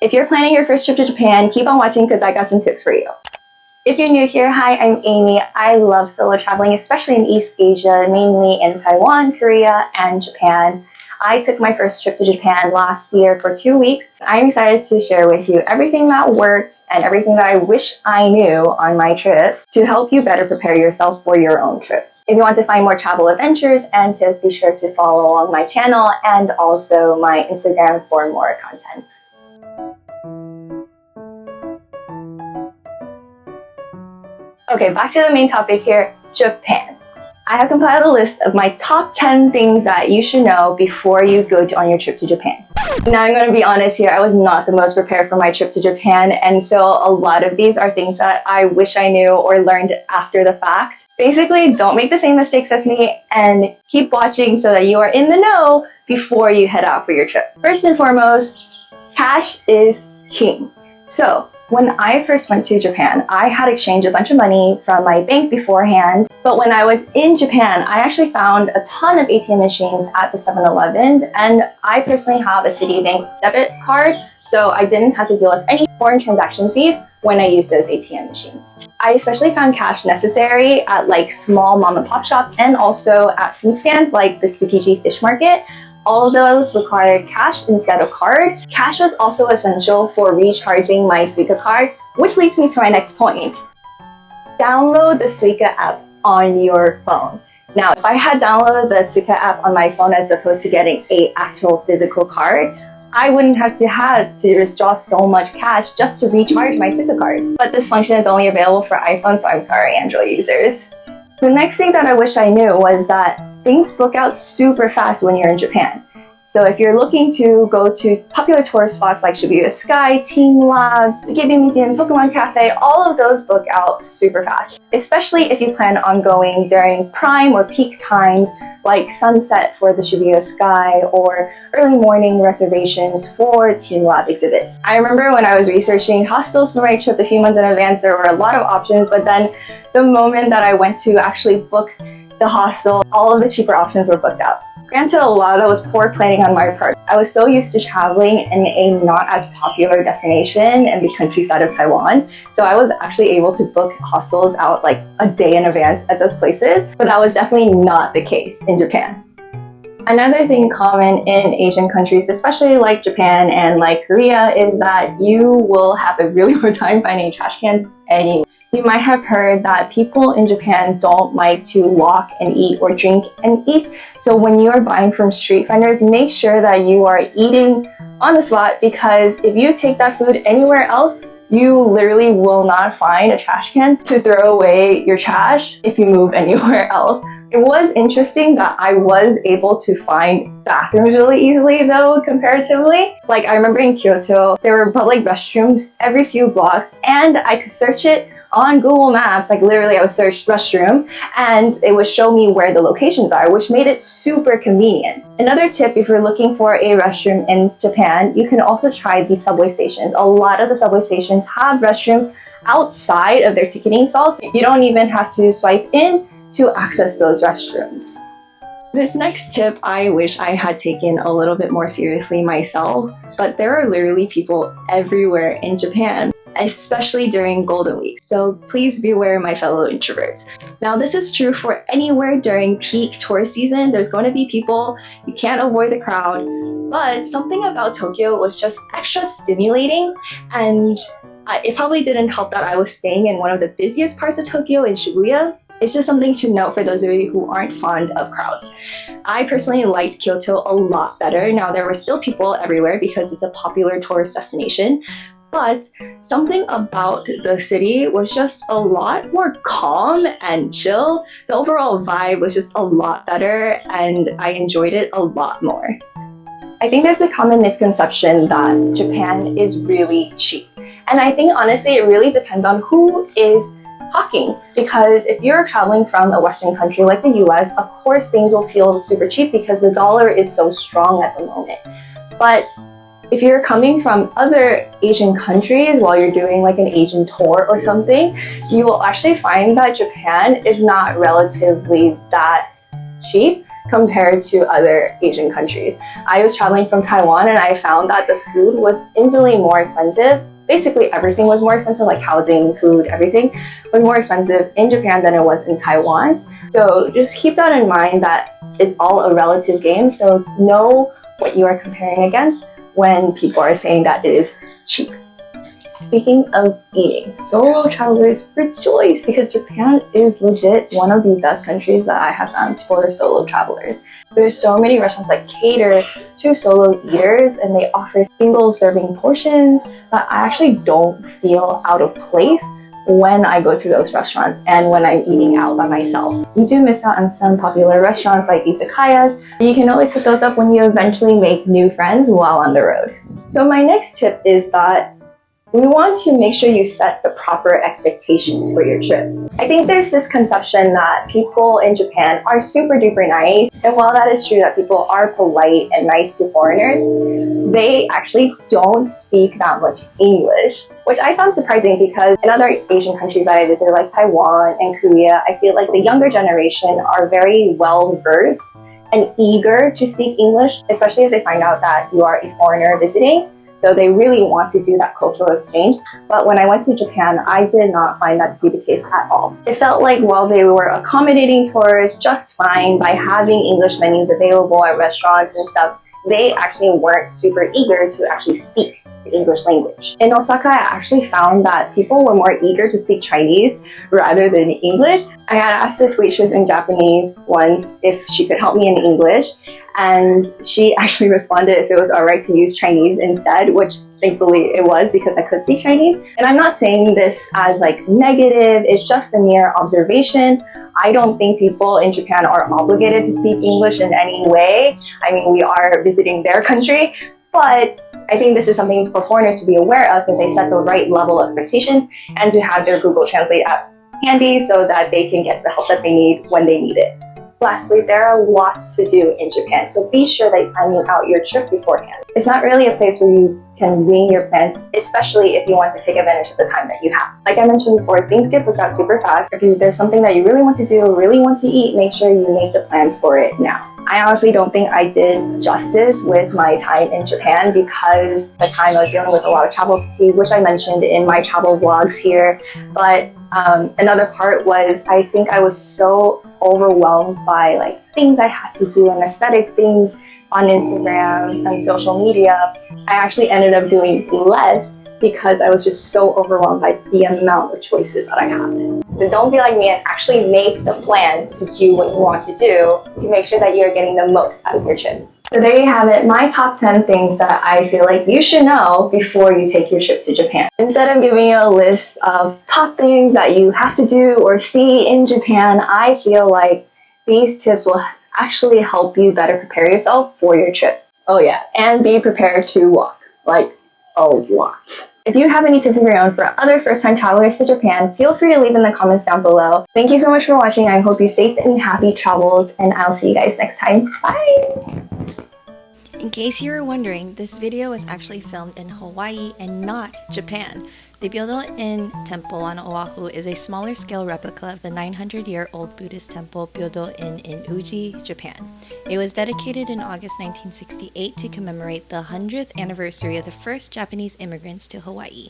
If you're planning your first trip to Japan, keep on watching because I got some tips for you. If you're new here, hi, I'm Amy. I love solo traveling, especially in East Asia, mainly in Taiwan, Korea, and Japan. I took my first trip to Japan last year for 2 weeks. I'm excited to share with you everything that worked and everything that I wish I knew on my trip to help you better prepare yourself for your own trip. If you want to find more travel adventures and tips, be sure to follow along my channel and also my Instagram for more content. Okay, back to the main topic here, Japan. I have compiled a list of my top 10 things that you should know before you go on your trip to Japan. Now, I'm going to be honest here, I was not the most prepared for my trip to Japan, and so a lot of these are things that I wish I knew or learned after the fact. Basically, don't make the same mistakes as me and keep watching so that you are in the know before you head out for your trip. First and foremost, cash is king. So, when I first went to Japan, I had exchanged a bunch of money from my bank beforehand. But when I was in Japan, I actually found a ton of ATM machines at the 7-Elevens, and I personally have a Citibank debit card, so I didn't have to deal with any foreign transaction fees when I used those ATM machines. I especially found cash necessary at like small mom and pop shops and also at food stands like the Tsukiji fish market. All of those required cash instead of card. Cash was also essential for recharging my Suka card, which leads me to my next point. Download the Suka app on your phone. Now, if I had downloaded the Suka app on my phone as opposed to getting an actual physical card, I wouldn't have to withdraw so much cash just to recharge my Suka card. But this function is only available for iPhone, so I'm sorry, Android users. The next thing that I wish I knew was that things book out super fast when you're in Japan. So if you're looking to go to popular tourist spots like Shibuya Sky, Team Labs, the Ghibli Museum, Pokemon Cafe, all of those book out super fast. Especially if you plan on going during prime or peak times like sunset for the Shibuya Sky or early morning reservations for Team Lab exhibits. I remember when I was researching hostels for my trip a few months in advance, there were a lot of options, but then the moment that I went to actually book the hostel, all of the cheaper options were booked out. Granted, a lot of that was poor planning on my part. I was so used to traveling in a not as popular destination in the countryside of Taiwan, so I was actually able to book hostels out like a day in advance at those places, but that was definitely not the case in Japan. Another thing common in Asian countries, especially like Japan and like Korea, is that you will have a really hard time finding trash cans anywhere. You might have heard that people in Japan don't like to walk and eat or drink and eat. So when you are buying from street vendors, make sure that you are eating on the spot, because if you take that food anywhere else, you literally will not find a trash can to throw away your trash if you move anywhere else. It was interesting that I was able to find bathrooms really easily though, comparatively. Like I remember in Kyoto, there were public restrooms every few blocks, and I could search it on Google Maps. Like literally I would search restroom and it would show me where the locations are, which made it super convenient. Another tip, if you're looking for a restroom in Japan, you can also try the subway stations. A lot of the subway stations have restrooms outside of their ticketing stalls. So you don't even have to swipe in to access those restrooms. This next tip I wish I had taken a little bit more seriously myself, but there are literally people everywhere in Japan, especially during Golden Week. So please beware, my fellow introverts. Now, this is true for anywhere during peak tourist season. There's going to be people, you can't avoid the crowd, but something about Tokyo was just extra stimulating, and it probably didn't help that I was staying in one of the busiest parts of Tokyo in Shibuya. It's just something to note for those of you who aren't fond of crowds. I personally liked Kyoto a lot better. Now, there were still people everywhere because it's a popular tourist destination, but something about the city was just a lot more calm and chill. The overall vibe was just a lot better, and I enjoyed it a lot more. I think there's a common misconception that Japan is really cheap. And I think honestly it really depends on who is talking, because if you're traveling from a Western country like the US, of course things will feel super cheap because the dollar is so strong at the moment. But if you're coming from other Asian countries while you're doing like an Asian tour or something, you will actually find that Japan is not relatively that cheap. compared to other Asian countries. I was traveling from Taiwan and I found that the food was infinitely more expensive. Basically everything was more expensive, like housing, food, everything was more expensive in Japan than it was in Taiwan. So just keep that in mind, that it's all a relative game. So know what you are comparing against when people are saying that it is cheap. Speaking of eating, solo travelers rejoice because Japan is legit one of the best countries that I have found for solo travelers. There's so many restaurants that cater to solo eaters and they offer single serving portions that I actually don't feel out of place when I go to those restaurants and when I'm eating out by myself. You do miss out on some popular restaurants like izakayas. You can always hit those up when you eventually make new friends while on the road. So my next tip is that we want to make sure you set the proper expectations for your trip. I think there's this conception that people in Japan are super duper nice, and while that is true that people are polite and nice to foreigners, they actually don't speak that much English, which I found surprising because in other Asian countries that I visited like Taiwan and Korea, I feel like the younger generation are very well versed and eager to speak English, especially if they find out that you are a foreigner visiting. So they really want to do that cultural exchange. But when I went to Japan, I did not find that to be the case at all. It felt like while they were accommodating tourists just fine by having English menus available at restaurants and stuff, they actually weren't super eager to actually speak the English language. In Osaka, I actually found that people were more eager to speak Chinese rather than English. I had asked this waitress in Japanese once if she could help me in English, and she actually responded if it was alright to use Chinese instead, which thankfully it was because I could speak Chinese. And I'm not saying this as like negative, it's just a mere observation. I don't think people in Japan are obligated to speak English in any way. I mean, we are visiting their country, but I think this is something for foreigners to be aware of so they set the right level of expectations and to have their Google Translate app handy so that they can get the help that they need when they need it. Lastly, there are lots to do in Japan, so be sure that you're planning out your trip beforehand. It's not really a place where you can wing your plans, especially if you want to take advantage of the time that you have. Like I mentioned before, things get booked out super fast. If there's something that you really want to do, really want to eat, make sure you make the plans for it now. I honestly don't think I did justice with my time in Japan because the time I was dealing with a lot of travel fatigue, which I mentioned in my travel vlogs here. But another part was I think I was so overwhelmed by like things I had to do and aesthetic things on Instagram and social media. I actually ended up doing less because I was just so overwhelmed by the amount of choices that I had. So don't be like me and actually make the plan to do what you want to do to make sure that you're getting the most out of your trip. So there you have it, my top 10 things that I feel like you should know before you take your trip to Japan. Instead of giving you a list of top things that you have to do or see in Japan, I feel like these tips will actually help you better prepare yourself for your trip. Oh yeah, and be prepared to walk, like a lot. If you have any tips of your own for other first-time travelers to Japan, feel free to leave in the comments down below. Thank you so much for watching. I hope you safe and happy travels, and I'll see you guys next time. Bye! In case you were wondering, this video was actually filmed in Hawaii and not Japan. The Byodo-in Temple on Oahu is a smaller scale replica of the 900-year-old Buddhist temple Byodo-in in Uji, Japan. It was dedicated in August 1968 to commemorate the 100th anniversary of the first Japanese immigrants to Hawaii.